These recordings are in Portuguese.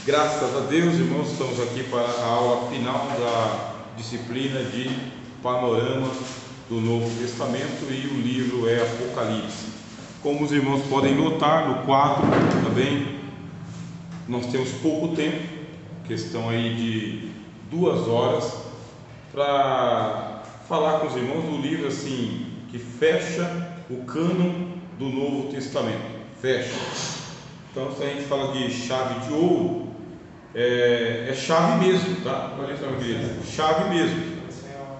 Graças a Deus, irmãos, estamos aqui para a aula final da disciplina de Panorama do Novo Testamento e o livro é Apocalipse. Como os irmãos podem notar, no 4 também nós temos pouco tempo, questão aí de 2 horas, para falar com os irmãos do livro assim que fecha o cânon do Novo Testamento. Fecha. Então, se a gente fala de chave de ouro, é chave mesmo, tá? Olha só, chave mesmo.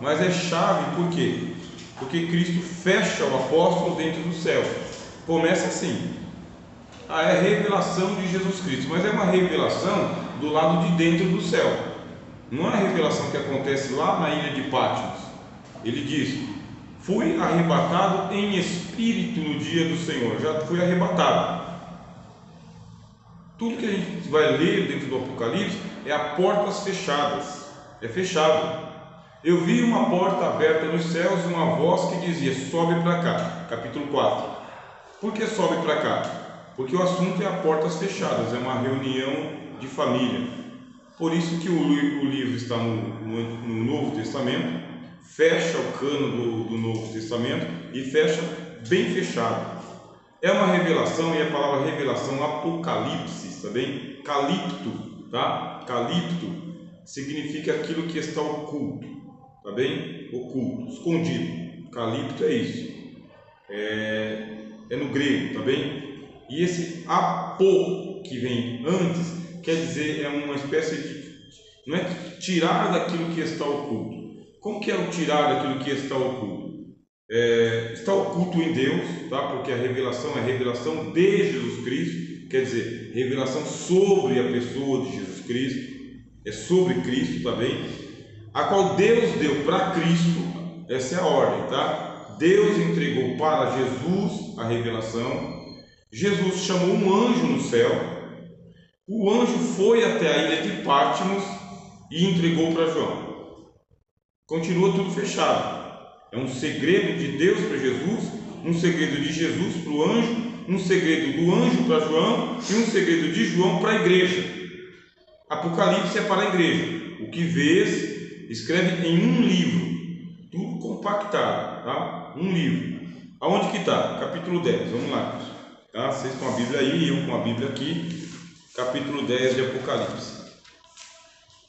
Mas é chave por quê? Porque Cristo fecha o apóstolo dentro do céu. Começa assim. É a revelação de Jesus Cristo, mas é uma revelação do lado de dentro do céu. Não é a revelação que acontece lá na ilha de Patmos. Ele diz: fui arrebatado em espírito no dia do Senhor. Já fui arrebatado. Tudo que a gente vai ler dentro do Apocalipse é a portas fechadas, é fechado. Eu vi uma porta aberta nos céus e uma voz que dizia: sobe para cá. Capítulo 4. Por que sobe para cá? Porque o assunto é a portas fechadas, é uma reunião de família. Por isso que o livro está no Novo Testamento, fecha o cano do Novo Testamento e fecha bem fechado. É uma revelação, e a palavra revelação, apocalipse, tá bem? Calipto, tá? Calipto significa aquilo que está oculto, tá bem? Oculto, escondido. Calipto é isso. É no grego, tá bem? E esse apo que vem antes, quer dizer, é uma espécie de, não é tirar daquilo que está oculto. Como que é o tirar daquilo que está oculto? Está oculto em Deus, tá? Porque a revelação é a revelação de Jesus Cristo, quer dizer, revelação sobre a pessoa de Jesus Cristo, é sobre Cristo também, a qual Deus deu para Cristo. Essa é a ordem, tá? Deus entregou para Jesus a revelação. Jesus chamou um anjo no céu, o anjo foi até a ilha de Patmos e entregou para João. Continua tudo fechado. É um segredo de Deus para Jesus, um segredo de Jesus para o anjo, um segredo do anjo para João e um segredo de João para a igreja. Apocalipse é para a igreja. O que vês, escreve em um livro, tudo compactado, tá? Um livro. Aonde que está? Capítulo 10, vamos lá, tá? Vocês com a Bíblia aí, eu com a Bíblia aqui, capítulo 10 de Apocalipse.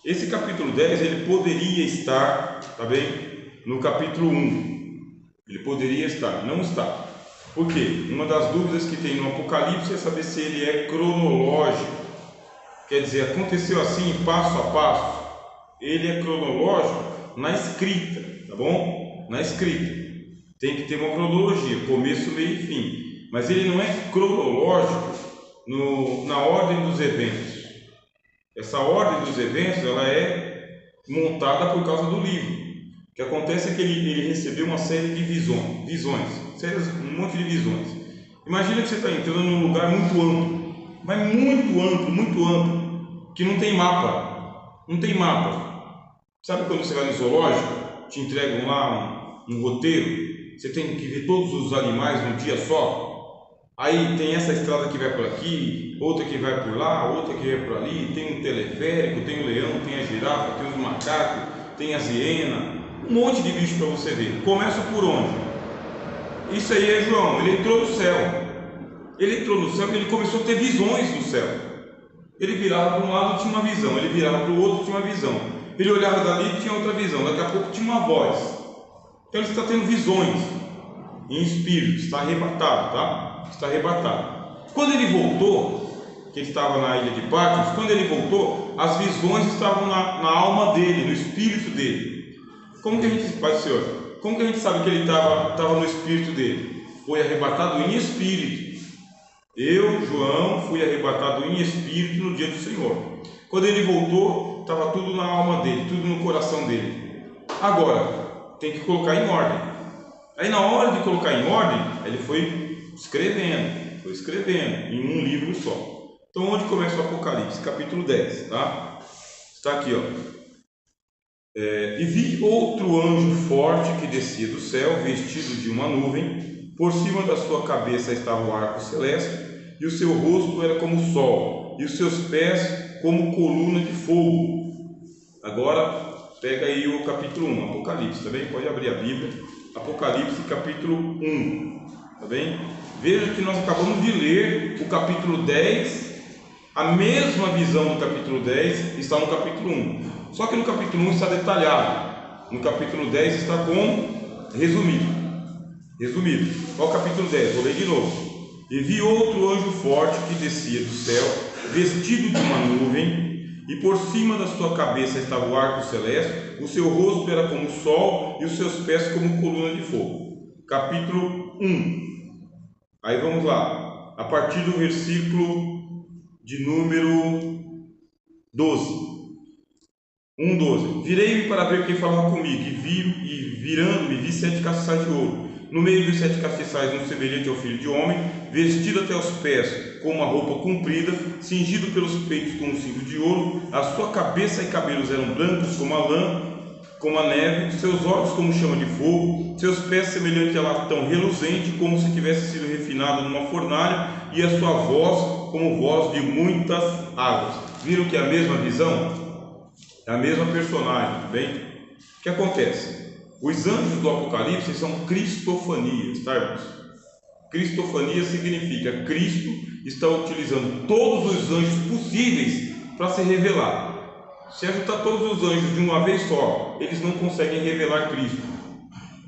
Esse capítulo 10, ele poderia estar, tá bem? No capítulo 1, ele poderia estar, não está. Por quê? Uma das dúvidas que tem no Apocalipse é saber se ele é cronológico. Quer dizer, aconteceu assim, passo a passo. Ele é cronológico na escrita, tá bom? Na escrita. Tem que ter uma cronologia, começo, meio e fim. Mas ele não é cronológico na ordem dos eventos. Essa ordem dos eventos, ela é montada por causa do livro. O que acontece é que ele recebeu uma série de visões, um monte de visões. Imagina que você está entrando num lugar muito amplo, mas muito amplo, que não tem mapa. Não tem mapa. Sabe quando você vai no zoológico, te entregam lá um roteiro, você tem que ver todos os animais num dia só? Aí tem essa estrada que vai por aqui, outra que vai por lá, outra que vai por ali, tem um teleférico, tem o leão, tem a girafa, tem os macacos, tem a hiena. Um monte de bicho para você ver. Começa por onde? Isso aí é João. Ele entrou no céu. Ele entrou no céu e ele começou a ter visões no céu. Ele virava para um lado, tinha uma visão. Ele virava para o outro, tinha uma visão. Ele olhava dali, tinha outra visão. Daqui a pouco tinha uma voz. Então ele está tendo visões em espírito. Está arrebatado, tá? Está arrebatado. Quando ele voltou, que ele estava na ilha de Patmos, quando ele voltou, as visões estavam na alma dele, no espírito dele. Como que a gente, Pai do Senhor, como que a gente sabe que ele estava no espírito dele? Foi arrebatado em espírito. Eu, João, fui arrebatado em espírito no dia do Senhor. Quando ele voltou, estava tudo na alma dele, tudo no coração dele. Agora, tem que colocar em ordem. Aí na hora de colocar em ordem, ele foi escrevendo em um livro só. Então onde começa o Apocalipse? Capítulo 10, tá? Está aqui, ó. E vi outro anjo forte que descia do céu, vestido de uma nuvem. Por cima da sua cabeça estava o arco celeste, e o seu rosto era como o sol, e os seus pés como coluna de fogo. Agora pega aí o capítulo 1, Apocalipse, tá bem? Pode abrir a Bíblia, Apocalipse capítulo 1, tá bem? Veja que nós acabamos de ler o capítulo 10, a mesma visão do capítulo 10 está no capítulo 1, só que no capítulo 1 está detalhado, no capítulo 10 está com resumido. Olha o capítulo 10, vou ler de novo. E vi outro anjo forte que descia do céu, vestido de uma nuvem, e por cima da sua cabeça estava o arco celeste, o seu rosto era como o sol, e os seus pés como coluna de fogo. Capítulo 1. Aí vamos lá, a partir do versículo de número 12. 1:12. Virei-me para ver quem falava comigo, e virando-me, vi 7 castiçais de ouro. No meio dos 7 castiçais, um semelhante ao filho de homem, vestido até os pés com uma roupa comprida, cingido pelos peitos com um cinto de ouro. A sua cabeça e cabelos eram brancos como a lã, como a neve, seus olhos como chama de fogo, seus pés semelhante a latão reluzente, como se tivesse sido refinado numa fornalha, e a sua voz como voz de muitas águas. Viram que é a mesma visão? É a mesma personagem, bem? O que acontece? Os anjos do Apocalipse são cristofanias, tá, irmãos? Cristofania significa Cristo está utilizando todos os anjos possíveis para se revelar. Se ajuntar todos os anjos de uma vez só, eles não conseguem revelar Cristo,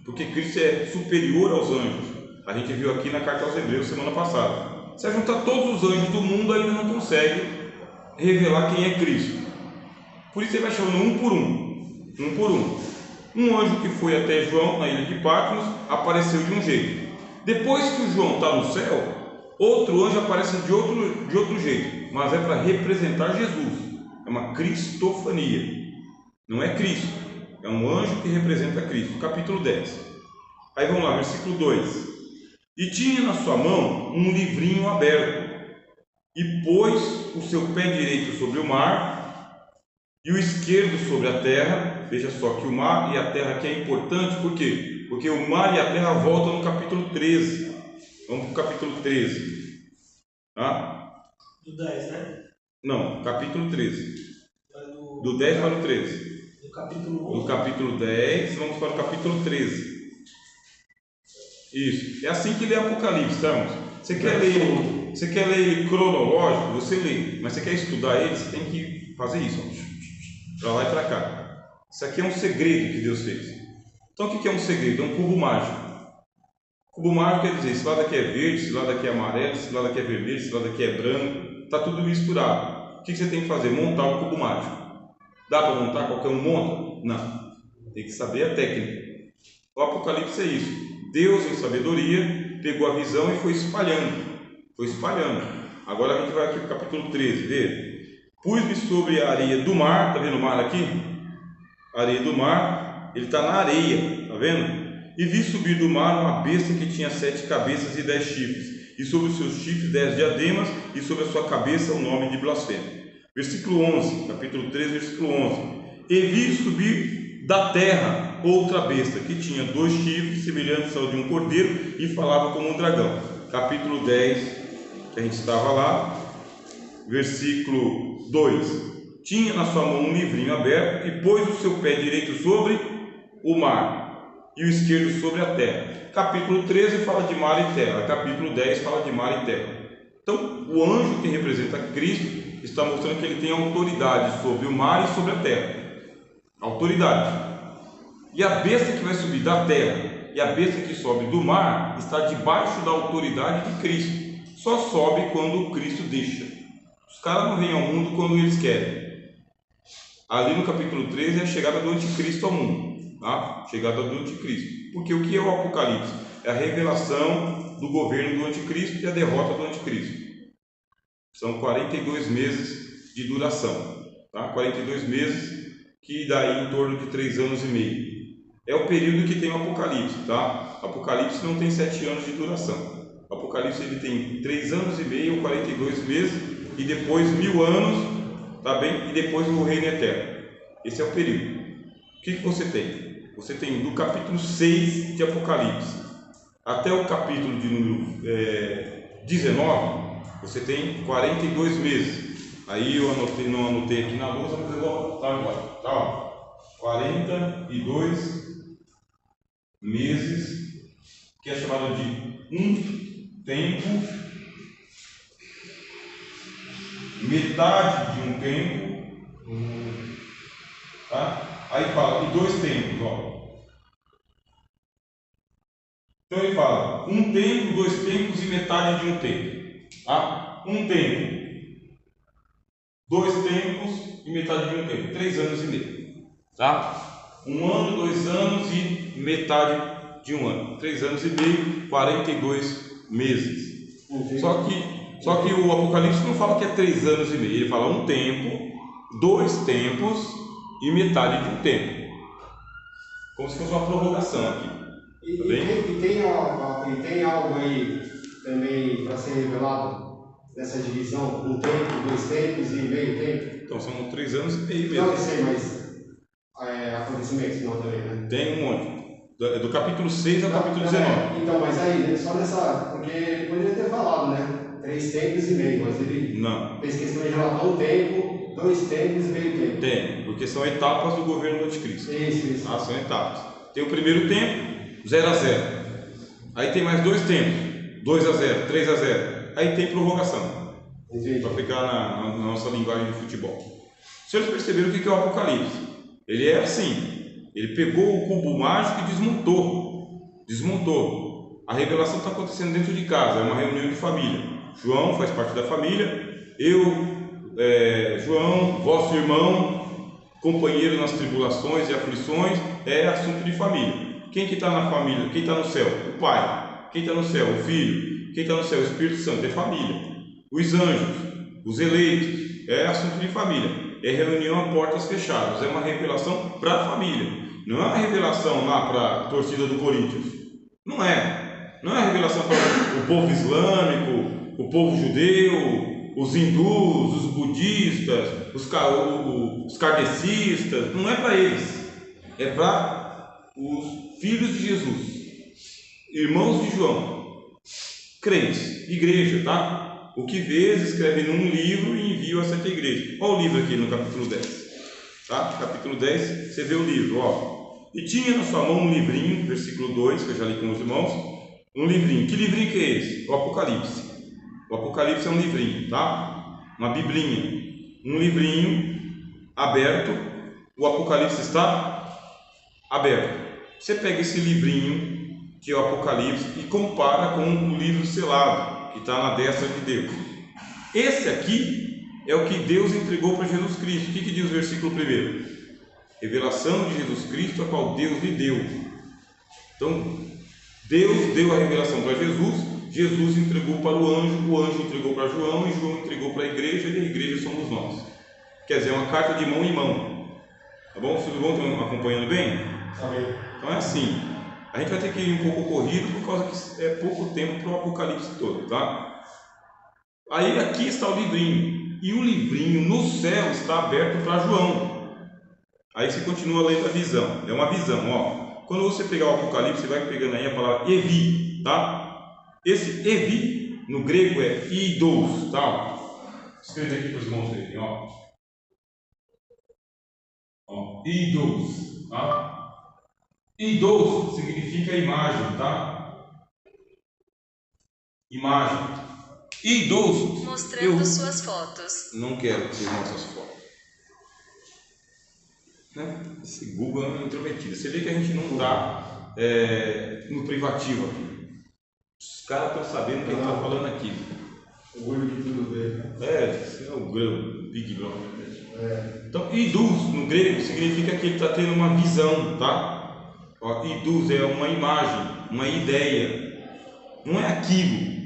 porque Cristo é superior aos anjos. A gente viu aqui na carta aos Hebreus semana passada. Se ajuntar todos os anjos do mundo, ainda não consegue revelar quem é Cristo. Por isso ele vai chamando um por um. Um anjo que foi até João na ilha de Patmos apareceu de um jeito. Depois que o João está no céu, outro anjo aparece de outro jeito, mas é para representar Jesus. É uma cristofania, não é Cristo, é um anjo que representa Cristo. Capítulo 10. Aí vamos lá, versículo 2. E tinha na sua mão um livrinho aberto, e pôs o seu pé direito sobre o mar e o esquerdo sobre a terra. Veja só que o mar e a terra aqui é importante, por quê? Porque o mar e a terra voltam no capítulo 13. Vamos para o capítulo 13. Tá? Do 10, né? Não, capítulo 13. Do 10 para o 13. Do capítulo 10, vamos para o capítulo 13. Isso. É assim que lê Apocalipse, tá, irmãos? Você quer ler ele cronológico, você lê. Mas você quer estudar ele, você tem que fazer isso. Para lá e para cá. Isso aqui é um segredo que Deus fez. Então o que é um segredo? É um cubo mágico. Cubo mágico quer dizer, esse lado aqui é verde, esse lado aqui é amarelo, esse lado aqui é vermelho, esse lado aqui é branco. Está tudo misturado. O que você tem que fazer? Montar o cubo mágico. Dá para montar? Qualquer um monta? Não. Tem que saber a técnica. O Apocalipse é isso. Deus, em sabedoria, pegou a visão e foi espalhando. Agora a gente vai aqui para o capítulo 13. Vê? Pus-me sobre a areia do mar. Está vendo o mar aqui? A areia do mar. Ele está na areia. Está vendo? E vi subir do mar uma besta que tinha 7 cabeças e 10 chifres, e sobre os seus chifres 10 diademas, e sobre a sua cabeça o nome de blasfêmia. Versículo 11, capítulo 13, versículo 11. E vi subir da terra outra besta, que tinha 2 chifres, semelhantes ao de um cordeiro, e falava como um dragão. Capítulo 10, que a gente estava lá, versículo 2. Tinha na sua mão um livrinho aberto, e pôs o seu pé direito sobre o mar, e o esquerdo sobre a terra. Capítulo 13 fala de mar e terra. Capítulo 10 fala de mar e terra. Então, o anjo que representa Cristo está mostrando que ele tem autoridade sobre o mar e sobre a terra. Autoridade. E a besta que vai subir da terra e a besta que sobe do mar está debaixo da autoridade de Cristo. Só sobe quando o Cristo deixa. Os caras não vêm ao mundo quando eles querem. Ali no capítulo 13 é a chegada do anticristo ao mundo. Tá? Chegada do anticristo. Porque o que é o Apocalipse? É a revelação do governo do anticristo e a derrota do anticristo. São 42 meses de duração. Tá? 42 meses, que dá em torno de 3 anos e meio. É o período que tem o Apocalipse. Tá? O Apocalipse não tem 7 anos de duração. O Apocalipse ele tem 3 anos e meio, 42 meses, e depois 1000 anos, tá bem? E depois o reino eterno. Esse é o período. O que você tem? Você tem do capítulo 6 de Apocalipse até o capítulo de número 19, você tem 42 meses. Aí eu anotei, não anotei aqui na lousa, mas eu vou anotar agora. Tá, ó. 42 meses, que é chamado de um tempo, metade de um tempo, tá? Aí fala, e 2 tempos, ó. Então ele fala, um tempo, 2 tempos e metade de um tempo, tá? Um tempo, 2 tempos e metade de um tempo, 3 anos e meio, tá? 1 ano, 2 anos e metade de um ano, 3 anos e meio, 42 meses. Só que o Apocalipse não fala que é 3 anos e meio, ele fala um tempo, 2 tempos e metade de um tempo, como se fosse uma prorrogação aqui. E tem algo aí também para ser revelado nessa divisão? Um tempo, 2 tempos e meio tempo? Então são 3 anos e meio mesmo. Não sei, mas acontecimentos não também, né? Tem um monte. Do capítulo 6 ao capítulo 19. Então, mas aí, né, só nessa. Porque ele poderia ter falado, né? 3 tempos e meio, mas ele Não. fez questão de relatar um tempo, 2 tempos e meio tempo. Tem, porque são etapas do governo do anticristo. Isso. Ah, são etapas. Tem o primeiro tempo, 0 a 0. Aí tem mais 2 tempos, 2 a 0, 3 a 0. Aí tem prorrogação. Para ficar na nossa linguagem de futebol. Os senhores perceberam o que é o Apocalipse? Ele é assim. Ele pegou o cubo mágico e desmontou. A revelação está acontecendo dentro de casa, é uma reunião de família. João faz parte da família, João, vosso irmão, companheiro nas tribulações e aflições, é assunto de família. Quem que está na família? Quem está no céu? O Pai. Quem está no céu? O Filho. Quem está no céu? O Espírito Santo. É família. Os anjos, os eleitos, é assunto de família. É reunião a portas fechadas. É uma revelação para a família. Não é uma revelação lá para a torcida do Corinthians. Não é. Não é uma revelação para o povo islâmico, o povo judeu, os hindus, os budistas, os kardecistas. Não é para eles. É para os filhos de Jesus, irmãos de João, crentes, igreja, tá? O que vês, escreve num livro e envia a santa igreja. Olha o livro aqui no capítulo 10, tá? Capítulo 10, você vê o livro, ó. E tinha na sua mão um livrinho, versículo 2, que eu já li com os irmãos, um livrinho. Que livrinho que é esse? O Apocalipse. O Apocalipse é um livrinho, tá? Uma biblinha, um livrinho aberto. O Apocalipse está aberto. Você pega esse livrinho que é o Apocalipse e compara com o livro selado que está na destra de Deus. Esse aqui é o que Deus entregou para Jesus Cristo. O que diz o versículo 1? Revelação de Jesus Cristo, a qual Deus lhe deu. Então, Deus deu a revelação para Jesus, Jesus entregou para o anjo entregou para João e João entregou para a igreja e a igreja somos nós. Quer dizer, é uma carta de mão em mão. Tá bom? Vocês vão acompanhando bem? Então é assim. A gente vai ter que ir um pouco corrido por causa que é pouco tempo para o Apocalipse todo, tá? Aí aqui está o livrinho. E o livrinho no céu está aberto para João. Aí você continua lendo a visão. É uma visão, ó. Quando você pegar o Apocalipse, você vai pegando aí a palavra Evi, tá? Esse Evi, no grego é Eidos, tá? Escreve aqui para os irmãos verem, ó. Eidos, tá? Eidos significa imagem, tá? Imagem. Eidos. Mostrando suas fotos. Não quero que vocês mostrem as fotos. Né? Esse Google é uma intrometida. Você vê que a gente não está no privativo aqui. Os caras estão sabendo o que a gente está falando aqui. O olho de tudo bem. Esse é o Big Brother. Então, Eidos no grego significa que ele está tendo uma visão, tá? Eidos é uma imagem, uma ideia. Não é aquilo.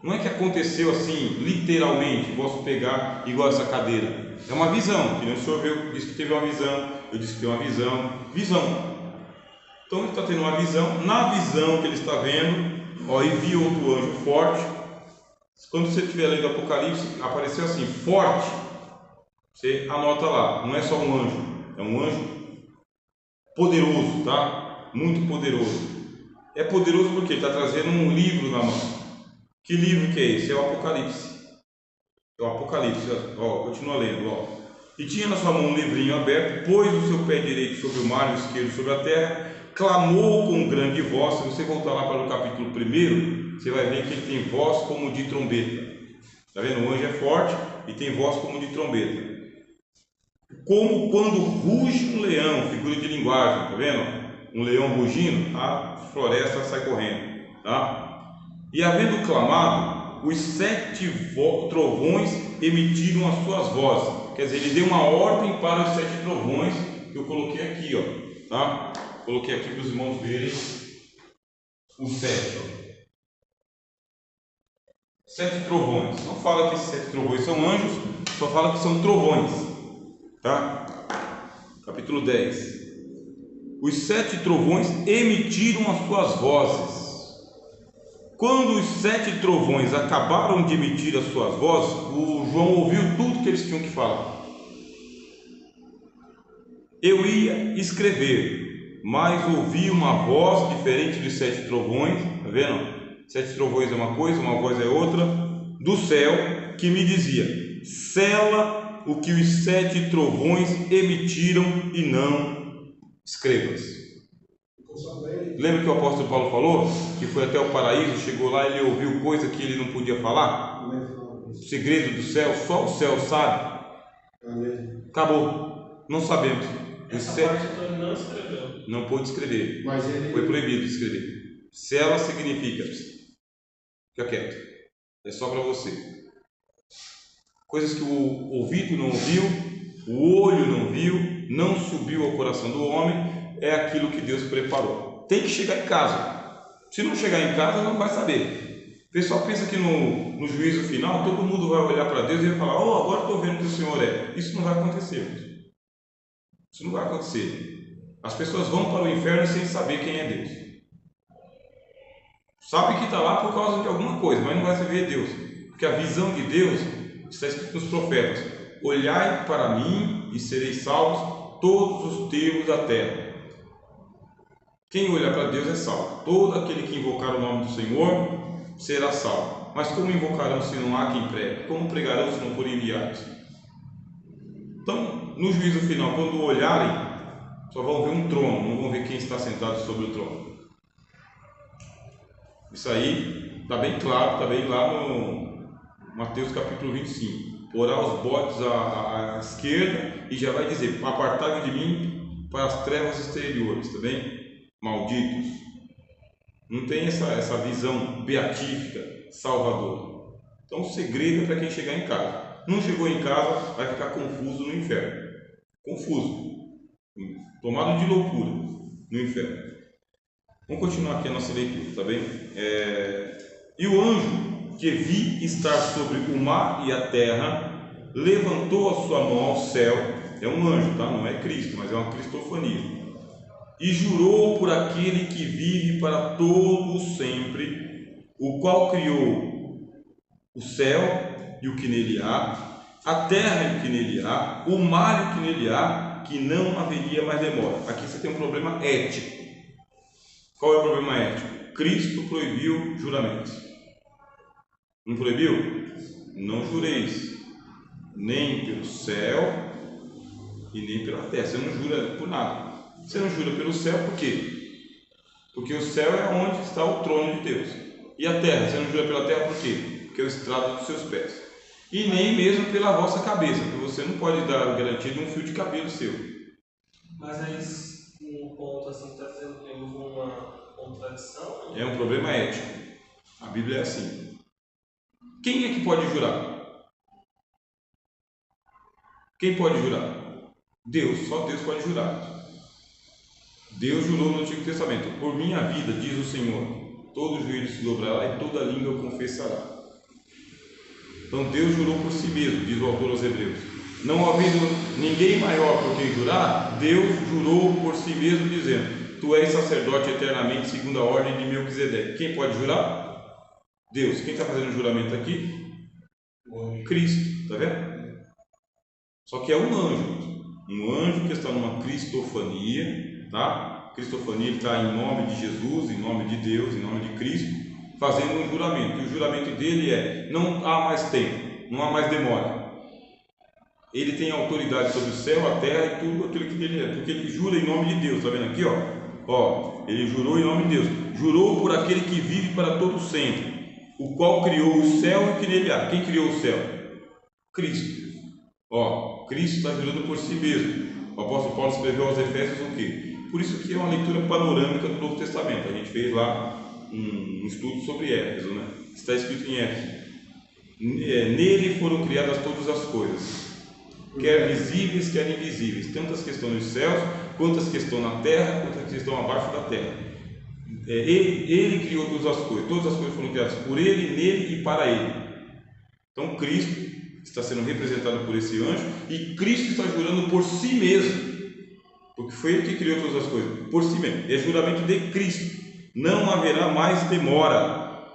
Não é que aconteceu assim, literalmente. Posso pegar igual essa cadeira. É uma visão. Que nem o senhor disse que teve uma visão. Eu disse que tem uma visão. Visão. Então ele está tendo uma visão. Na visão que ele está vendo, e viu outro anjo forte. Quando você estiver lendo Apocalipse, apareceu assim, forte. Você anota lá. Não é só um anjo. É um anjo poderoso, tá? Muito poderoso. É poderoso porque ele está trazendo um livro na mão. Que livro que é esse? É o Apocalipse. É o Apocalipse, ó, continua lendo, ó. E tinha na sua mão um livrinho aberto, pôs o seu pé direito sobre o mar e o esquerdo sobre a terra, clamou com grande voz. Se você voltar lá para o capítulo 1, você vai ver que ele tem voz como de trombeta. Está vendo? O anjo é forte e tem voz como de trombeta. Como quando ruge um leão, figura de linguagem, está vendo? Um leão rugindo, a floresta sai correndo, tá? E havendo clamado, os 7 trovões emitiram as suas vozes. Quer dizer, ele deu uma ordem para os 7 trovões, que eu coloquei aqui, ó, tá? Coloquei aqui para os irmãos verem os 7, ó. 7 trovões. Não fala que esses 7 trovões são anjos, só fala que são trovões, tá? Capítulo 10. Os 7 trovões emitiram as suas vozes. Quando os 7 trovões acabaram de emitir as suas vozes, o João ouviu tudo que eles tinham que falar. Eu ia escrever, mas ouvi uma voz diferente dos 7 trovões, tá vendo? 7 trovões é uma coisa, uma voz é outra, do céu, que me dizia: sela o que os 7 trovões emitiram e não escrevas. Lembra que o apóstolo Paulo falou que foi até o paraíso, chegou lá e ele ouviu coisa que ele não podia falar? O segredo do céu, só o céu sabe. Acabou, não sabemos. Essa parte ele não escreveu. Não pôde escrever, Mas ele... foi proibido de escrever. Cela significa, fica quieto, é só para você. Coisas que o ouvido não ouviu, o olho não viu, não subiu ao coração do homem, é aquilo que Deus preparou. Tem que chegar em casa. Se não chegar em casa, não vai saber. O pessoal pensa que no juízo final todo mundo vai olhar para Deus e vai falar: oh, agora estou vendo que o Senhor é. Isso não vai acontecer. Isso não vai acontecer. As pessoas vão para o inferno sem saber quem é Deus. Sabe que está lá por causa de alguma coisa, mas não vai saber Deus. Porque a visão de Deus está escrito nos profetas: olhai para mim e sereis salvos todos os termos da terra. Quem olha para Deus é salvo. Todo aquele que invocar o nome do Senhor será salvo. Mas como invocarão se não há quem pregue? Como pregarão se não forem enviados? Então, no juízo final, quando olharem, só vão ver um trono, não vão ver quem está sentado sobre o trono. Isso aí está bem claro, está bem lá no Mateus capítulo 25. Porá os bodes à esquerda e já vai dizer: apartai-vos de mim para as trevas exteriores, está bem? Malditos. Não tem essa visão beatífica, salvadora. Então o segredo é para quem chegar em casa. Não chegou em casa, vai ficar confuso no inferno. Confuso, tomado de loucura no inferno. Vamos continuar aqui a nossa leitura, tá bem? E o anjo que vi estar sobre o mar e a terra levantou a sua mão ao céu. É um anjo, tá? Não é Cristo, mas é uma cristofania. E jurou por aquele que vive para todo sempre, o qual criou o céu e o que nele há, a terra e o que nele há, o mar e o que nele há, que não haveria mais demora. Aqui você tem um problema ético. Qual é o problema ético? Cristo proibiu juramentos. Não proibiu? Não jureis, nem pelo céu e nem pela terra. Você não jura por nada. Você não jura pelo céu, por quê? Porque o céu é onde está o trono de Deus. E a terra, você não jura pela terra por quê? Porque é o estrado dos seus pés. E nem mesmo pela vossa cabeça, porque você não pode dar garantia de um fio de cabelo seu. Mas aí, um ponto assim, está dizendo que houve uma contradição? É um problema ético. A Bíblia é assim. Quem é que pode jurar? Quem pode jurar? Deus, só Deus pode jurar. Deus jurou no Antigo Testamento: por minha vida, diz o Senhor, todo joelho se dobrará e toda língua confessará. Então Deus jurou por si mesmo, diz o autor aos Hebreus. Não havendo ninguém maior por quem jurar, Deus jurou por si mesmo, dizendo: tu és sacerdote eternamente segundo a ordem de Melquisedeque. Quem pode jurar? Deus. Quem está fazendo o juramento aqui? Cristo, está vendo? Só que é um anjo que está numa cristofania, tá? Cristofania está em nome de Jesus, em nome de Deus, em nome de Cristo, fazendo um juramento. E o juramento dele é: não há mais tempo. Não há mais demora. Ele tem autoridade sobre o céu, a terra e tudo aquilo que ele é, porque ele jura em nome de Deus. Está vendo aqui, ó, ele jurou em nome de Deus. Jurou por aquele que vive para todo sempre, o qual criou o céu e o que nele há. Quem criou o céu? Cristo. Cristo está jurando por si mesmo. O apóstolo Paulo escreveu aos Efésios o quê? Por isso que é uma leitura panorâmica do Novo Testamento. A gente fez lá um estudo sobre Éfeso, né? Está escrito em Éfeso: nele foram criadas todas as coisas, quer visíveis, quer invisíveis, tanto as que estão nos céus, quanto as que estão na terra, quanto as que estão abaixo da terra. Ele criou todas as coisas foram criadas por ele, nele e para ele. Então Cristo está sendo representado por esse anjo, e Cristo está jurando por si mesmo, porque foi ele que criou todas as coisas, por si mesmo. É juramento de Cristo. Não haverá mais demora,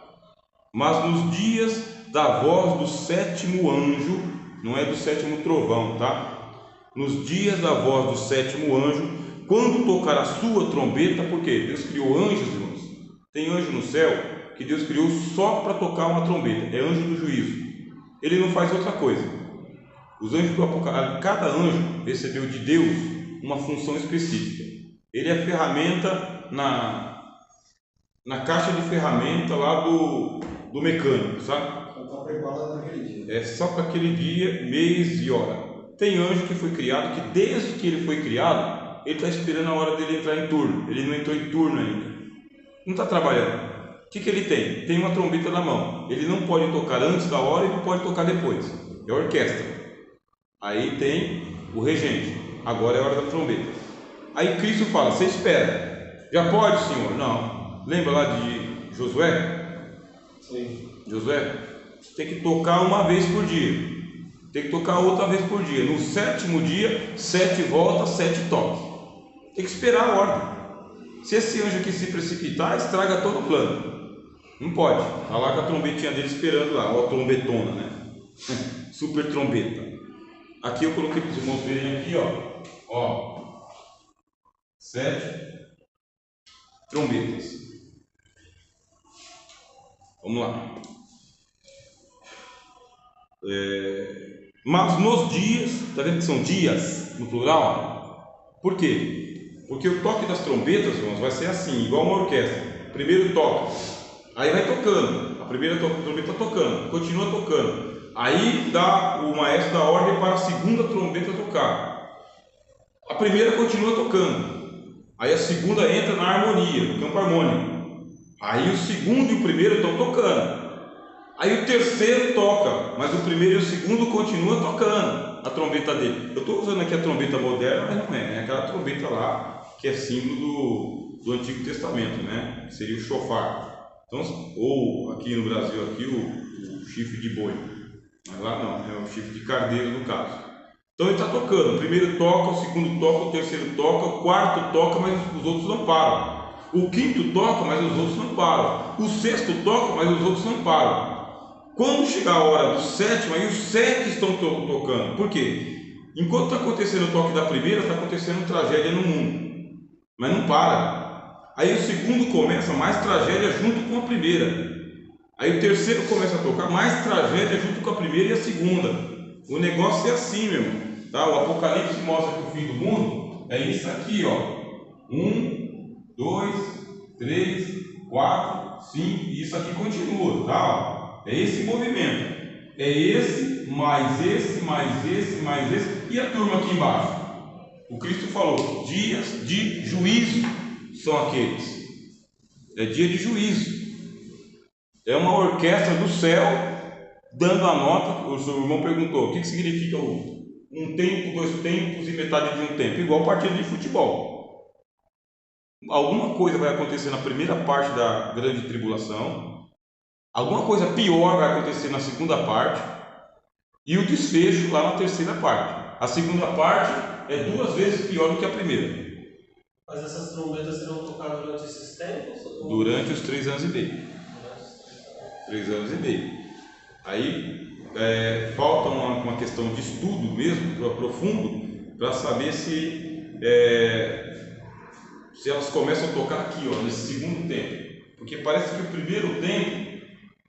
mas nos dias da voz do sétimo anjo, não é do sétimo trovão, tá? Nos dias da voz do sétimo anjo, quando tocar a sua trombeta, porque Deus criou anjos, irmãos. Tem anjo no céu que Deus criou só para tocar uma trombeta, é anjo do juízo. Ele não faz outra coisa. Os anjos do Apocalipse, cada anjo recebeu de Deus uma função específica. Ele é ferramenta na caixa de ferramenta lá do mecânico, sabe? Está preparado naquele dia. É só para aquele dia, mês e hora. Tem anjo que foi criado, que desde que ele foi criado, ele está esperando a hora dele entrar em turno. Ele não entrou em turno ainda, não está trabalhando. O que ele tem? Tem uma trombeta na mão. Ele não pode tocar antes da hora e não pode tocar depois. É a orquestra. Aí tem o regente. Agora é a hora da trombeta. Aí Cristo fala: você espera. Já pode, Senhor? Não. Lembra lá de Josué? Sim. Josué tem que tocar uma vez por dia. Tem que tocar outra vez por dia. No sétimo dia, 7 voltas, 7 toques. Tem que esperar a ordem. Se esse anjo aqui se precipitar, estraga todo o plano. Não pode. Está lá com a trombetinha dele esperando lá. Ó, a trombetona, né? Super trombeta. Aqui eu coloquei para os irmãos verem aqui, ó. 7 trombetas. Vamos lá. Mas nos dias, está vendo que são dias no plural? Por quê? Porque o toque das trombetas, irmãos, vai ser assim, igual uma orquestra. Primeiro toca, aí vai tocando, a primeira trombeta tocando, continua tocando, aí dá o maestro da ordem para a segunda trombeta tocar. A primeira continua tocando, aí a segunda entra na harmonia, no campo harmônico. Aí o segundo e o primeiro estão tocando. Aí o terceiro toca, mas o primeiro e o segundo continuam tocando a trombeta dele. Eu estou usando aqui a trombeta moderna, mas não é aquela trombeta lá que é símbolo do Antigo Testamento, né? Seria o shofar. Então, ou aqui no Brasil aqui o chifre de boi, mas lá não, é o chifre de carneiro no caso. Então ele está tocando. O primeiro toca, o segundo toca, o terceiro toca, o quarto toca, mas os outros não param. O quinto toca, mas os outros não param. O sexto toca, mas os outros não param. Quando chegar a hora do sétimo, aí os 7 estão tocando. Por quê? Enquanto está acontecendo o toque da primeira, está acontecendo tragédia no mundo, mas não para. Aí o segundo começa, mais tragédia junto com a primeira. Aí o terceiro começa a tocar, mais tragédia junto com a primeira e a segunda. O negócio é assim, meu irmão, tá? O Apocalipse mostra que o fim do mundo é isso aqui, ó. 1, 2, 3, 4, 5, e isso aqui continua, tá? É esse movimento. É esse, mais esse, mais esse, mais esse. E a turma aqui embaixo? O Cristo falou: dias de juízo são aqueles. É dia de juízo. É uma orquestra do céu dando a nota. O seu irmão perguntou: o que significa um tempo, 2 tempos e metade de um tempo? Igual partida de futebol. Alguma coisa vai acontecer na primeira parte da grande tribulação. Alguma coisa pior vai acontecer na segunda parte e o desfecho lá na terceira parte. A segunda parte é 2 vezes pior do que a primeira. Mas essas trombetas serão tocadas durante esses tempos? Durante os 3 anos e meio. 3 anos e meio. Aí falta uma questão de estudo mesmo, profundo, para saber se elas começam a tocar aqui, ó, nesse segundo tempo. Porque parece que o primeiro tempo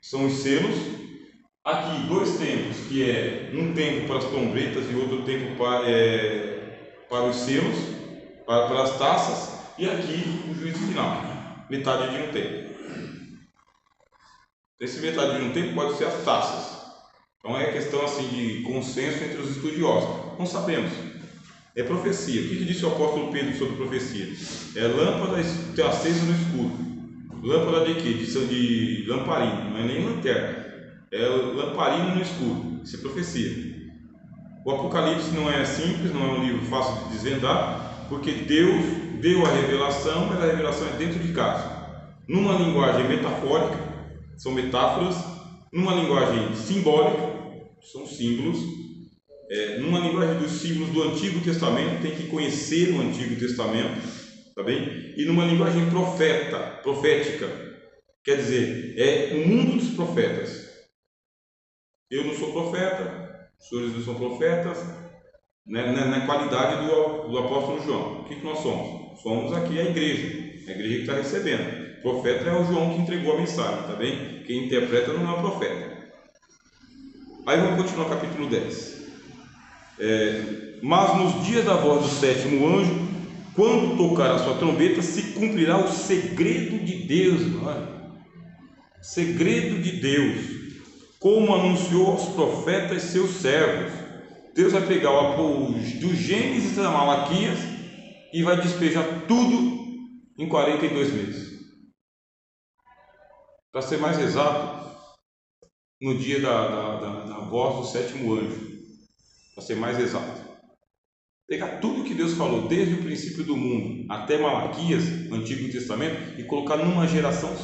são os selos, aqui 2 tempos, que é um tempo para as trombetas e outro tempo para os selos, para as taças, e aqui o juízo final, metade de um tempo. Esse metade de um tempo pode ser as taças. Então é questão assim de consenso entre os estudiosos. Não sabemos. É profecia. O que disse o apóstolo Pedro sobre profecia? É lâmpada acesa no escuro. Lâmpada de quê? De lamparina. Não é nem lanterna. É lamparina no escuro. Isso é profecia. O Apocalipse não é simples, não é um livro fácil de desvendar, porque Deus deu a revelação, mas a revelação é dentro de casa. Numa linguagem metafórica, são metáforas. Numa linguagem simbólica, são símbolos. Numa linguagem dos símbolos do Antigo Testamento, tem que conhecer o Antigo Testamento, tá bem? E numa linguagem profética, quer dizer, é o mundo dos profetas. Eu não sou profeta, os senhores não são profetas, né? Na qualidade do apóstolo João. O que nós somos? Somos aqui a igreja que está recebendo. O profeta é o João que entregou a mensagem, tá bem? Quem interpreta não é o profeta. Aí vamos continuar o capítulo 10. Mas nos dias da voz do 7º anjo, quando tocar a sua trombeta, se cumprirá o segredo de Deus, segredo de Deus, como anunciou aos profetas seus servos. Deus vai pegar do Gênesis a Malaquias e vai despejar tudo em 42 meses. Para ser mais exato, no dia da voz do 7º anjo, para ser mais exato, pegar tudo que Deus falou desde o princípio do mundo até Malaquias, Antigo Testamento, e colocar numa geração